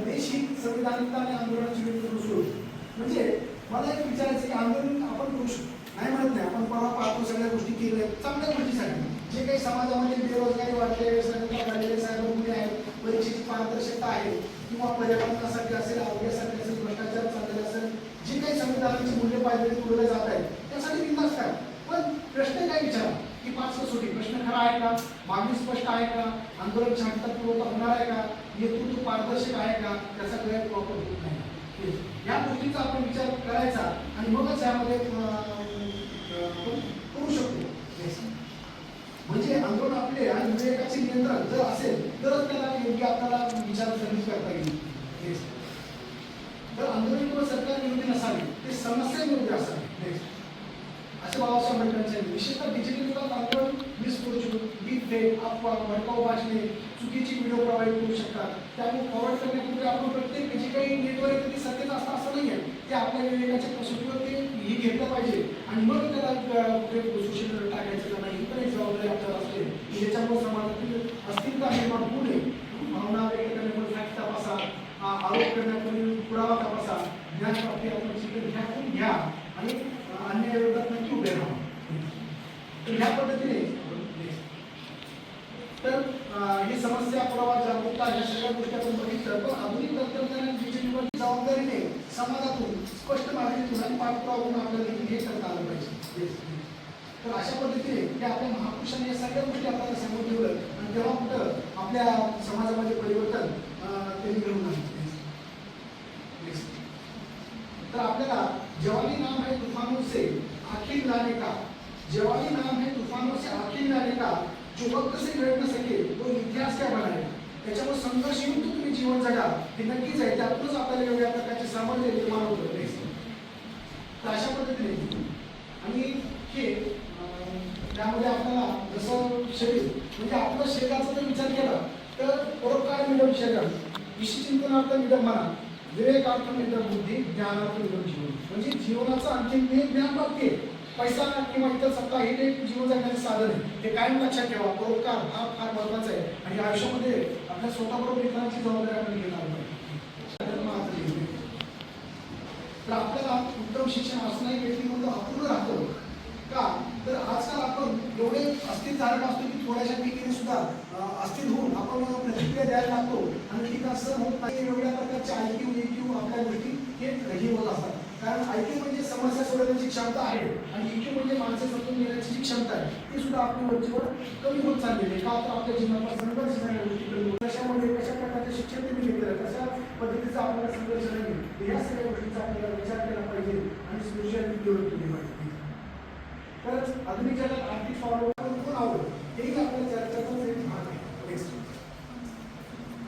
देशहित, संविधानिकता आणि आंदोलनाची विरुद्ध सोड म्हणजे मला एक विचारायचं की आंदोलन आपण करू शकतो नाही म्हणत नाही. आपण परवा पाहतो सगळ्या गोष्टी केल्या चांगल्या गोष्टीसाठी जे काही समाजामध्ये बेरोजगारी वाढते, सायबर गुन्हे आहेत, परीक्षेची पारदर्शकता आहे किंवा पर्यावरणासाठी असेल, आरोग्यासाठी असेल, भ्रष्टाचार चाललेला असेल, जे काही संविधानाची मूल्य पायदळी तुडवले जात आहेत त्यासाठी बिंदास काय. पण प्रश्न काय विचारा की 5 कसोटी प्रश्न खरा आहे का, मागणी स्पष्ट आहे का, आंदोलन शांततापूर्वक होणार आहे का, नेतृत्व पारदर्शक आहे का, त्याचा गैरवापर होत नाही. या गोष्टीचा आपण विचार करायचा आणि मगच यामध्ये करू शकतो. म्हणजे आंदोलन आपले आणि विवेकाचे नियंत्रण जर असेल तरच त्याला योग्य आपल्याला विचारसरणी करता येईल. तर आंदोलन किंवा सरकार विरोधी नसावे, ते समस्या विरोधी असावे असे बाबासाहेब आंबेडकरांचे विशेषतः डिजिटल युगात आंदोलन मिसफॉर्च्यून, डीप फेक, अफवा, भडकाऊ भाषणे, चुकीची व्हिडिओ प्रोव्हाइड करू शकतात. त्यामुळे फॉरवर्ड करण्यापूर्वी आपण प्रत्येक जे काही नेटवर येतं ते सत्यच असतं असं नाही आहे. ते आपल्या विवेकाच्या कसोटीवर ते हे घेतलं पाहिजे आणि मग त्याला कुठे सोशल मीडियावर टाकायचं का नाही ही पण एक जबाबदारी आपल्याला असते की ज्याच्यामुळे समाजातील अस्थिरता निर्माण होऊ नये. भावना व्यक्त करण्यापूर्वी फॅक्ट तपासा, आरोप करण्यापूर्वी पुरावा तपासा, ज्ञानप्राप्ती आपण शिकून घ्या आणि अन्याय विरोधात नक्की उभे राहा. तर ह्या पद्धतीने तर ही समस्या, पुरावा, जागरूकता ह्या सगळ्या गोष्टी आपण बघितलं. पण आधुनिक तंत्रज्ञान डिजिटल जबाबदारीने समाजातून स्पष्ट मागणीतून आणि पाठपुरावा करून आपल्याला हे करता आलं पाहिजे. तर अशा पद्धतीने की आपल्या महापुरुषांनी या सगळ्या गोष्टी आपल्याला समोर ठेवलं आणि तेव्हा कुठं आपल्या समाजामध्ये परिवर्तन त्यांनी घडून आणलं. तर आपल्याला जवानी नाम है तूफानों से आखिर लाने का, जवानी नाम है तूफानों से आखिर लाने का, जो वक्त से घड न सके तो इतिहास क्या बनाए. त्याच्यामुळे संघर्षयुक्त तुम्ही जीवन जगा हे नक्कीच आहे. त्यातूनच आपल्याला वेगळ्या प्रकारचे सामर्थ्य निर्माण होतं. तर अशा पद्धतीने आणि हे त्यामध्ये आपल्याला जसं शरीर म्हणजे आपल्या शरीराचा जर विचार केला तर परोपकार मिळवून शरीर, विश्वचिंतनार्थ निडम म्हणा, विवेकार्थ निडम बुद्धी, ज्ञानार्थ निडम जीवन म्हणजे जीवनाचं अंतिम ध्येय ज्ञान प्राप्ती आहे. पैसा किंवा इतर सत्ता हे एक जीवन जगण्याचे साधन आहे. हे कायम लक्षात ठेवा. परोपकार हा फार महत्त्वाचा आहे आणि आयुष्यामध्ये आपल्या स्वतःबरोबर इतरांची जबाबदारी आपण घेणार नाही. तर आपल्याला उत्तम शिक्षण असणंही व्यक्तिमत्व अपूर्ण राहतं का. तर आजकाल आपण एवढे अस्थिर झालेला असतो की थोड्याशा टीकेने सुद्धा अस्थिर होऊन आपण प्रतिक्रिया द्यायला लागतो आणि ठीक असं होत नाही. वेगवेगळ्या प्रकारचे IQ, EQ हे होत असतात. कारण IQ म्हणजे समस्या सोडवण्याची क्षमता आहे आणि EQ म्हणजे माणसं समजून घेण्याची जी क्षमता आहे ती सुद्धा आपली वरचीवर कमी होत चाललेली आहे. का तर आपल्या जीवनात संघर्ष झालेल्या गोष्टी कमी होत. कशामध्ये कशा प्रकारचे शिक्षण तुम्ही घेतलं, कशा पद्धतीचा आपल्याला संघर्ष नाही, या सगळ्या गोष्टींचा आपल्याला विचार केला पाहिजे आणि स्पिरिच्युअलिटी डेव्हलप केली पाहिजे. तरच आधुनिक जगात आर्थिक स्वावलंबन कोण आवड हेही आपल्या चर्चेचा एक भाग आहे. नेक्स्ट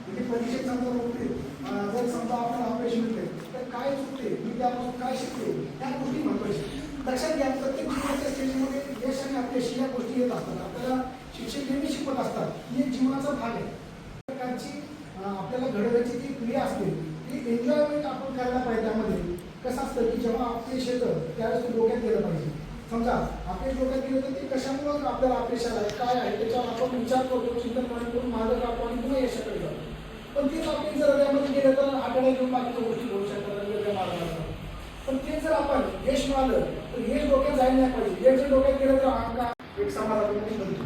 म्हणजे परीक्षेत समजा नोकरी जर समजा आपल्याला अपयश मिळते तर काय चुकते, मी त्यापासून काय शिकते, त्या गोष्टी महत्त्वाच्या. लक्षात घ्या, प्रत्येक जीवनाच्या स्टेजमध्ये यश आणि अपयश या गोष्टी येत असतात. आपल्याला शिक्षक नेहमी शिकवत असतात, ही एक जीवनाचा भाग आहे. प्रकारची आपल्याला घडवण्याची जी क्रिया असते ती एन्जॉयमेंट आपण करायला पाहिजे. त्यामध्ये कसं असतं की जेव्हा अपयश येतं त्यावेळेस ते डोक्यात गेलं पाहिजे. समजा अपयश डोक्यात गेलं तर ते कशामुळे आपल्याला अपयश आलं आहे, काय आहे, त्याच्यावर आपण विचार करतो, चिंतन करून मार्ग काढतो आणि पुन्हा यशाकडे जातो. पण तेच आपण जर त्यामध्ये गेलं तर आठवड्या घेऊन बाकीच्या गोष्टी होऊ शकतात, वेगळ्या मार्गाला. पण ते जर आपण यश मिळालं तर यश डोक्यात जायला नाही पाहिजे. यश जर डोक्यात गेलं तर आमका एक समाजामध्ये बनतो.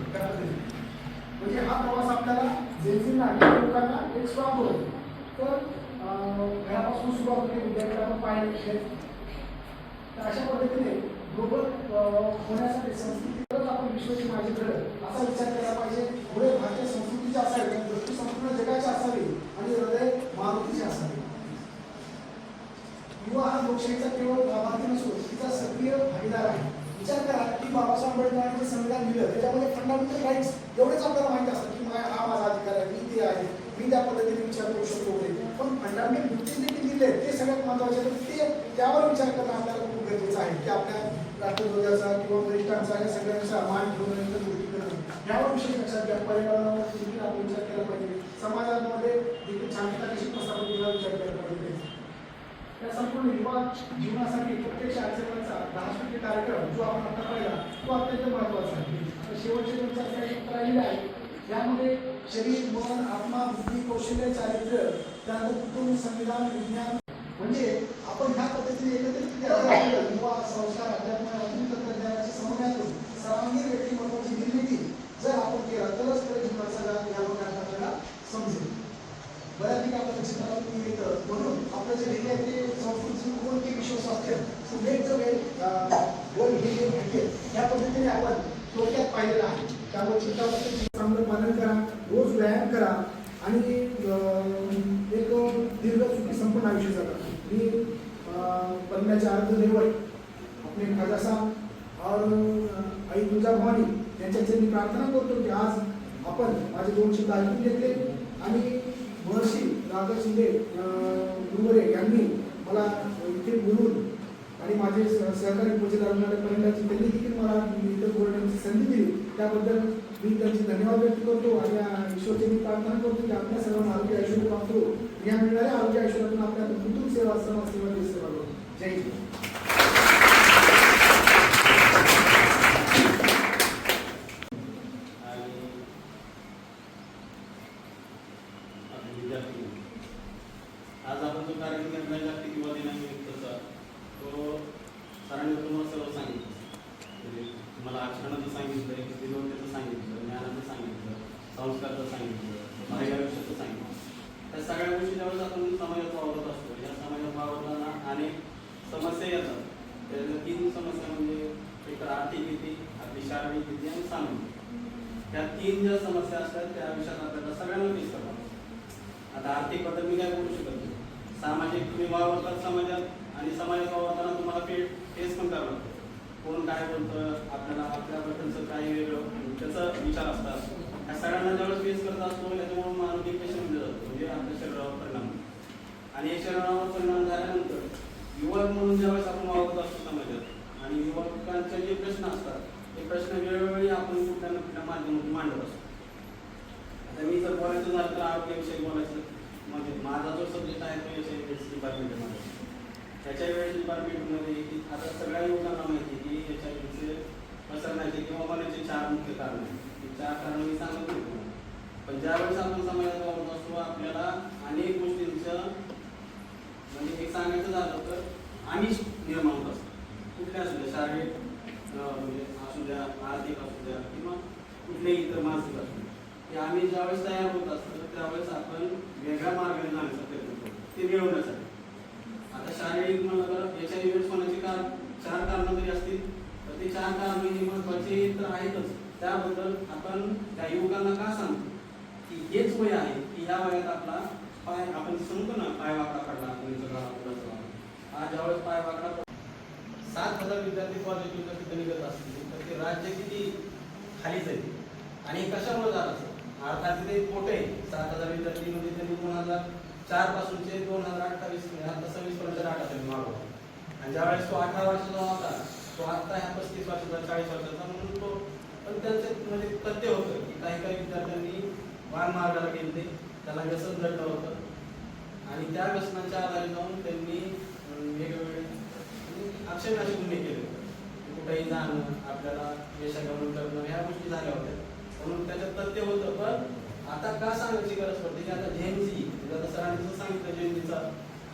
म्हणजे हा प्रवास आपल्याला जेन्झींना आणि लोकांना एक स्ट्रॉंग होतो. तर घरापासून सुरुवात होते, विद्यार्थ्याला आपण पाहिजे. तर अशा पद्धतीने ग्लोबल होण्यासाठी संस्कृतीवरच आपण विश्वाची माझी घडत असा विचार केला पाहिजे. पुढे भारतीय संस्कृतीची असावी, दृष्टी संपूर्ण जगाची असावी आणि हृदय मारुतीचे असावे. युवा हा लोकशाहीचा केवळ लाभार्थी नसून तिचा सक्रिय भागीदार आहे. विचार करा की बाबासाहेब आंबेडकरांनी जे संविधान दिलं त्याच्यामध्ये फंडामेंटल राईट्स एवढेच आपल्याला माहिती असतं की हा माझा अधिकार आहे, मी ते आहे, मी त्या पद्धतीने विचार करू शकतो वगैरे. पण फंडामेंटल ड्युटीज देखील दिले ते सगळ्यात महत्त्वाचे. तर ते त्यावर विचार करणं आपल्याला खूप गरजेचं आहे की आपल्या राष्ट्रध्वजाचा किंवा वरिष्ठांचा या सगळ्यांचा मान ठेवणं, गोष्टी करणं यावर विशेष लक्षात घ्या. पर्यावरणावर देखील आपण विचार केला पाहिजे. समाजामध्ये देखील शांतता कशी प्रस्थापित केला विचार केला पाहिजे. या संपूर्ण युवा जीवनासाठी प्रत्यक्ष आचरणाचा 10% कार्यक्रम जो आपण आता पाहिला तो अत्यंत महत्त्वाचा आहे. शेवटचे दोन चर्चा राहिलेले आहे. यामध्ये शरीर, मन, आत्मा, बुद्धी, कौशल्य, चारित्र्य, त्यानंतर कुटुंब, संविधान, विज्ञान म्हणजे आपण ह्या पद्धतीने एकत्रित युवा संस्कार, अध्यात्म, आधुनिक तंत्रज्ञानाच्या समन्वयातून सर्वांगीण व्यक्तिमत्वाची निर्मिती जर आपण केला तरच पुढे जीवनाचा या लोकांना आपल्याला समजेल. बऱ्यापैकी आपल्याला चित्रातून येतं. म्हणून आपलं जे ध्येय आहे ते संस्कृती कोण की विश्वस्वास्थ्य make the way world health या पद्धतीने आपण थोडक्यात पाहिलेलं आहे. त्यामुळे चित्रामध्ये चांगलं पालन करा, रोज व्यायाम करा आणि एक दीर्घ सुखी संपूर्ण आयुष्य जगा. मी बनण्याचे अर्थ देवळ आपले खाजा साहेब और आई तुळजाभवानी यांच्याचे मी प्रार्थना करतो की आज आपण माझे 2 शब्द ऐकून घेतले आणि महर्षी राघव शिंदे गुरुवरे यांनी मला इथे बोलून आणि माझे सहकारी पूजेदार रुग्णालयापर्यंतची त्यांनी देखील मला इथं बोलण्याची संधी दिली त्याबद्दल मी त्यांचे धन्यवाद व्यक्त करतो. आणि ईश्वरची मी प्रार्थना करतो की आपल्या सर्वांना आरोग्य आयुष्य प्राप्तो. या मिळणाऱ्या आरोग्य आयुष्यातून आपल्या कुटुंब सेवा समाज सेवा देश सेवा करू. जय हिंद. आज आपण जो कार्यक्रम घेतला जागतिक युवा दिनानिमित्तचा तो सरांनी तुम्हाला सर्व सांगितलं. म्हणजे तुम्हाला अक्षराचं सांगितलं, विनोदाचं सांगितलं, ज्ञानाचं सांगितलं, संस्काराचं सांगितलं, माझ्या आयुष्याचं सांगितलं. त्या सगळ्या गोष्टी ज्यावेळेस आपण समाजात वावरत असतो, या समाजात वावरताना अनेक समस्या येतात. त्यातल्या 3 समस्या म्हणजे एक तर आर्थिक भीती, आपली शारीरिक भीती आणि सामाजिक. त्या 3 ज्या समस्या असतात त्या आयुष्यात आपल्याला सगळ्यांना फेस करावं. आता आर्थिक बद्दल मी काय बोलू शकत नाही. सामाजिक तुम्ही वावरतात समाजात आणि समाजात वावरताना तुम्हाला फेस पण करावं लागतं. कोण काय बोलतं, आपल्याला आपल्याबद्दलचं काही वेगळं त्याचा विचार असतात. ह्या सगळ्यांना ज्यावेळेस फेस करत असतो त्याच्यामुळे मानसिक पेशंट म्हणजे जातो, म्हणजे आपल्या शरीरावर परिणाम होतो. आणि या शरीरावर परिणाम झाल्यानंतर युवक म्हणून ज्यावेळेस आपण वावरत असतो समाजात आणि युवकांचे जे प्रश्न असतात ते प्रश्न वेळोवेळी आपण कुठल्या ना कुठल्या माध्यमातून मांडत असतो. आता मी जर बोलायचं झालं तर आरोग्याविषयी बोलायचं म्हणजे माझा जो सब्जेक्ट आहे तो एच डिपार्टमेंट आहे माझा. त्याच्या वेळेस डिपार्टमेंटमध्ये आता सगळ्या युवकांना माहिती आहे की HIV पसरण्याचे किंवा होण्याचे 4 मुख्य कारण आहेत. ती 4 कारण मी सांगत नाही तुम्हाला. पण ज्यावेळेस आपण समाजात वावरत असतो आपल्याला अनेक गोष्टींचं म्हणजे एक सांगायचं झालं तर आमिष निर्माण होत असतं. कुठल्या असू द्या, शारीरिक म्हणजे असू द्या, आर्थिक असू द्या किंवा कुठल्याही इतर मानसिक असू द्या. ते आम्ही ज्यावेळेस तयार होत असतो त्यावेळेस आपण वेगळ्या मार्गाने जाण्याचा प्रयत्न करतो ते मिळवण्यासाठी. आता शारीरिक म्हणलं याच्या एड्स होण्याचे कारण 4 कारणं जरी असतील तर ते 4 कारणं ही महत्त्वाची तर आहेतच. त्याबद्दल आपण त्या युवकांना का सांगतो की हेच वय आहे की या वयात आपला पाय आपण सांगतो ना पाय वाकडा पडला आज ज्यावेळेस पाय वाकडा पडला 7,000 विद्यार्थी पॉझिटिव्ह जर तिथे निघत असतील तर ते राज्य किती खाली जाईल आणि कशामुळे झालं असेल. अर्थात ते मोठे 7,000 विद्यार्थी म्हणजे त्यांनी 2004 पासूनचे 2028 आता 26 पर्यंत डाटा त्यांनी मागवला आणि ज्यावेळेस तो 18 वर्षाचा होता तो आता ह्या 35 वर्षाचा 40 वर्षाचा म्हणून तो पण त्यांचं म्हणजे तथ्य होतं की काही विद्यार्थ्यांनी वान मार्गाला गेले त्याला व्यसन जडलं होतं आणि त्या व्यसनाच्या आधारे जाऊन त्यांनी वेगवेगळे आक्षेपाचे गुन्हे केले कुठेही जाणं आपल्याला वेशागमन करणं ह्या गोष्टी झाल्या होत्या म्हणून त्याच्यात तथ्य होतं. पण आता का सांगायची गरज पडते की आता जेएनजी आता सरांनी जसं सांगितलं जेएनजीचा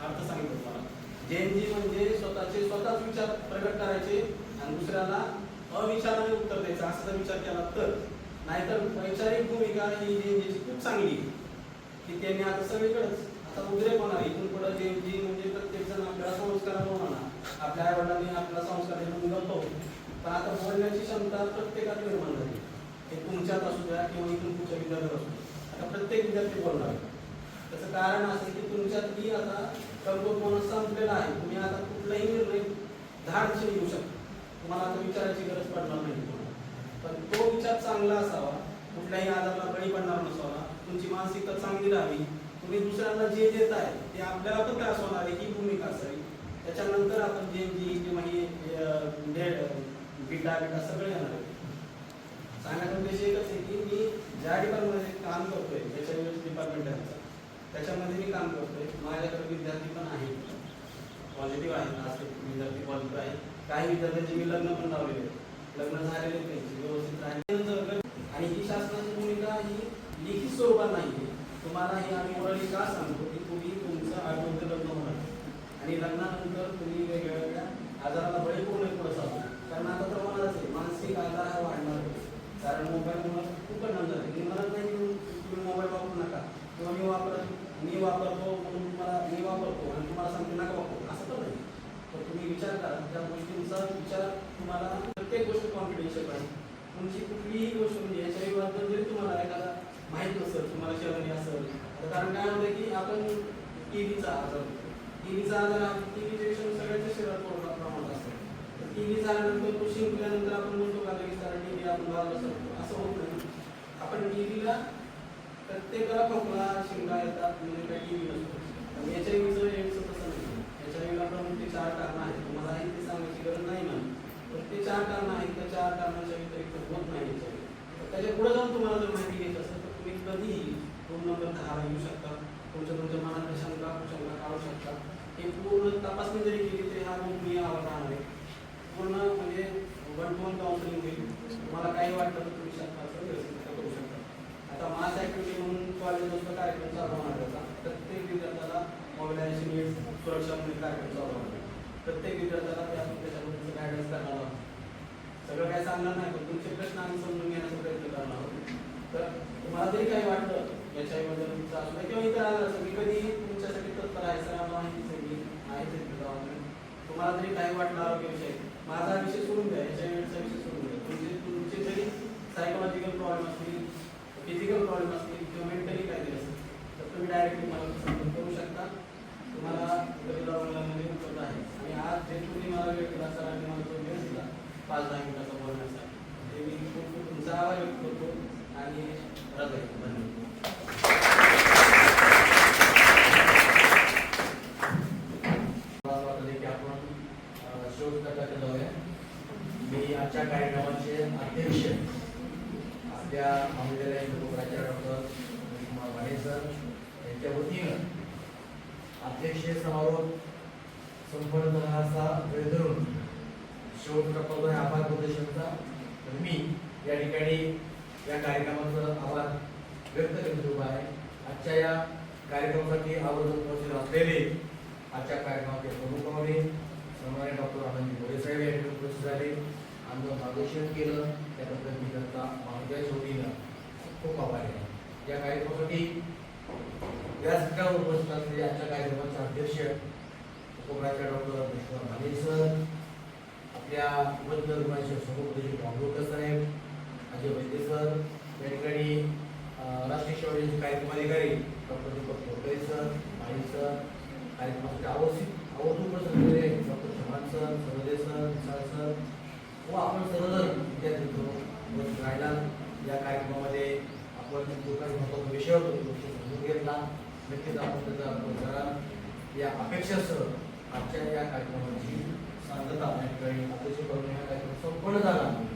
अर्थ सांगितलं मला. जेएनजी म्हणजे स्वतःच विचार प्रगट करायचे आणि दुसऱ्याला अविचाराने उत्तर द्यायचं असं जर विचार केला तर. नाहीतर वैचारिक भूमिका ही जेएनजीची खूप चांगली की त्यांनी आता सगळीकडेच आता उद्रेक होणार इथून पुढे जेएनजी म्हणजे प्रत्येक जण आपल्याला संस्कार होणार आपल्या आई वडिलांनी आपला संस्कार देऊन गप्प पण आता बोलण्याची क्षमता प्रत्येकात निर्माण झाली. हे तुमच्यात असू द्या किंवा इथून पुढच्या विद्यार्थ्यात असू द्या आता प्रत्येक विद्यार्थी बोलणार आहे. त्याचं कारण असं की तुमच्यातही आता कर्तृत्व संपलेला आहे. तुम्ही आता कुठलाही निर्णय धाडशी घेऊ शकता. तुम्हाला आता विचारायची गरज पडणार नाही पण तो विचार चांगला असावा कुठल्याही आजाराला बळी पडणार नसावा तुमची मानसिकता चांगली राहावी तुम्ही दुसऱ्यांना जे देत आहे ते आपल्याला पण त्रास होणार आहे ही भूमिका असावी. त्याच्यानंतर आपण जे किंवा हे बिटा सगळे येणार आहे. सांगण्याचा उद्देश एकच आहे की मी ज्या डिपार्टमेंटमध्ये काम करतोय त्याच्या डिपार्टमेंट आहे त्याच्यामध्ये मी काम करतोय माझ्याकडे विद्यार्थी पण आहेत पॉझिटिव्ह आहेत. आज विद्यार्थी पॉझिटिव्ह आहेत. काही विद्यार्थ्यांचे मी लग्न पण लावलेले लग्न झालेले त्यांचे व्यवस्थित राहिले आणि ही शासनाची भूमिका ही लिखित स्वरूपात नाही. तुम्हाला हे आम्ही ओरली का सांगतो की तुम्ही तुमचं आरोग्य लग्न होणार आणि लग्नानंतर तुम्ही वेगवेगळ्या आजाराला बळी पूर्ण पुढे चालतो. कारण आता तर होणारच आहे मानसिक आजार हा वाढणार आहे. कारण मोबाईलमुळे खूप परिणाम झाले. मी म्हणत नाही की तुम्ही मोबाईल वापरू नका किंवा मी वापरतो म्हणून मी वापरतो आणि तुम्हाला सांगते नका वापरू असं पण नाही. तर तुम्ही विचार करा त्या गोष्टींचा विचार तुम्हाला प्रत्येक गोष्ट कॉन्फिडेन्शियल पाहिजे. तुमची कुठलीही गोष्ट म्हणजे याच्या विभागात जरी तुम्हाला एखादा माहीत नसेल तुम्हाला शहरी असेल कारण काय होतं की आपण टीव्हीचा आजार टीव्हीच्या विषयी सगळ्याच्या शरीरात प्रमाणात असतो. टीव्ही झाल्यानंतर तो शिंकल्यानंतर आपण म्हणतो का लगेच टीव्ही आपण बाजूला सरतो असं होत नाही. आपण टीव्हीला प्रत्येकाला खोकला शिंका येतात म्हणजे काय टीव्ही नसतो. याच्याविषयी यायचं तसं नाही. याच्यावेळेला प्रमुख ते 4 कारणं आहेत. तुम्हालाही ते सांगायची गरज नाही ना पण ते 4 कारणं आहेत. त्या 4 कारणांच्या व्यतिरिक्त होत नाही याच्यावेळी. त्याच्या पुढे जाऊन तुम्हाला जर माहिती घ्यायची असेल तर तुम्ही कधीही रूम नंबर 10 येऊ शकता. तुमच्या मनातल्या शंका काढू शकता. हे पूर्ण तपासणी जरी केली तरी हा रूम मी राहणार आहे. पूर्ण म्हणजे 1-to-1 काउन्सिलिंग होईल. तुम्हाला काही वाटलं तर तुम्ही शकता करू शकता. आता मास ऍक्टिव्हिटी म्हणून कॉलेजचा कार्यक्रम चालू होणार होता. प्रत्येक विद्यार्थ्याला मोबिलायझेशन एड्स सुरक्षा म्हणून कार्यक्रम चालू होणार. प्रत्येक विद्यार्थ्याला त्याच्यामध्ये गायडन्स करणार आहोत. सगळं काय सांगणार नाही पण तुमचे प्रश्न आम्ही समजून घेण्याचा प्रयत्न करणार आहोत. तर तुम्हाला जरी काही वाटलं याच्याबद्दल तुमचं असू किंवा इतर आलं असेल मी कधीही तुमच्यासाठी तत्पर आहे. सर माहिती सगळी आहे तुम्हाला जरी काही वाटलं आरोग्याविषयी माझा विषय सोडून द्या याच्या वेळेचा विषय सोडून द्या. तुमचे जरी सायकोलॉजिकल प्रॉब्लेम असतील फिजिकल प्रॉब्लेम असतील किंवा मेंटली काहीतरी असेल तर तुम्ही डायरेक्टली मला संपर्क करू शकता. तुम्हाला मध्ये उपलब्ध आहे आणि आज जे तुम्ही मला वेळ दिला सरांनी मला तो वेळ दिला 5-10 मिनिटाचा बोलण्यासाठी ते मी खूप खूप तुमचा आभार व्यक्त करतो आणि रजा घेतो. धन्यवाद. मी आजच्या कार्यक्रमाचे अध्यक्ष आपल्या महाविद्यालयाचे प्राचार्य डॉक्टर वाणे सर यांच्या वतीनं अध्यक्षीय समारोह संपन्न असा वेळ धरून शेवट टप्पा आभार प्रदर्शनचा मी या ठिकाणी या कार्यक्रमाचा आभार व्यक्त करत उभा आहे. आजच्या या कार्यक्रमासाठी आवर्जून उपस्थित असलेले आजच्या कार्यक्रमाचे प्रमुख पाहुणे सन्माननीय डॉक्टर आनंद मोरे साहेब या ठिकाणी उपस्थित झाले. आमचं मार्गदर्शन केलं त्याबद्दल मी त्यांचा महाविद्यालयाच्या वतीनं खूप आभारी आहे. या कार्यक्रमासाठी व्यासपीठावर उपस्थित असलेले आजच्या कार्यक्रमाचे अध्यक्ष उपराचार्य डॉक्टर विश्वनाथ भाले सर, आपल्या उपजिल्हा रुग्णालयाचे समुपदेशक बांबोकर साहेब, अजय वैद्य सर, या ठिकाणी राष्ट्रीय सेवा योजनेचे कार्यक्रम अधिकारी डॉक्टर दीपक कोटरे सर, भाई सर, कार्यक्रमासाठी आवर्जून उपस्थित डॉक्टर चव्हाण सर, सरदे सर, विशाल सर व आपण सर्वजण विद्यार्थी उपस्थित राहिला. या कार्यक्रमामध्ये आपण लोकांच्या महत्त्वाचा विषय होतो तो समजून घेतला. नक्कीच आपण त्याचा अभ्यास करा या अपेक्षासह आजच्या या कार्यक्रमाची सांगता या ठिकाणी अपेक्षा करून हा कार्यक्रम संपन्न झाला.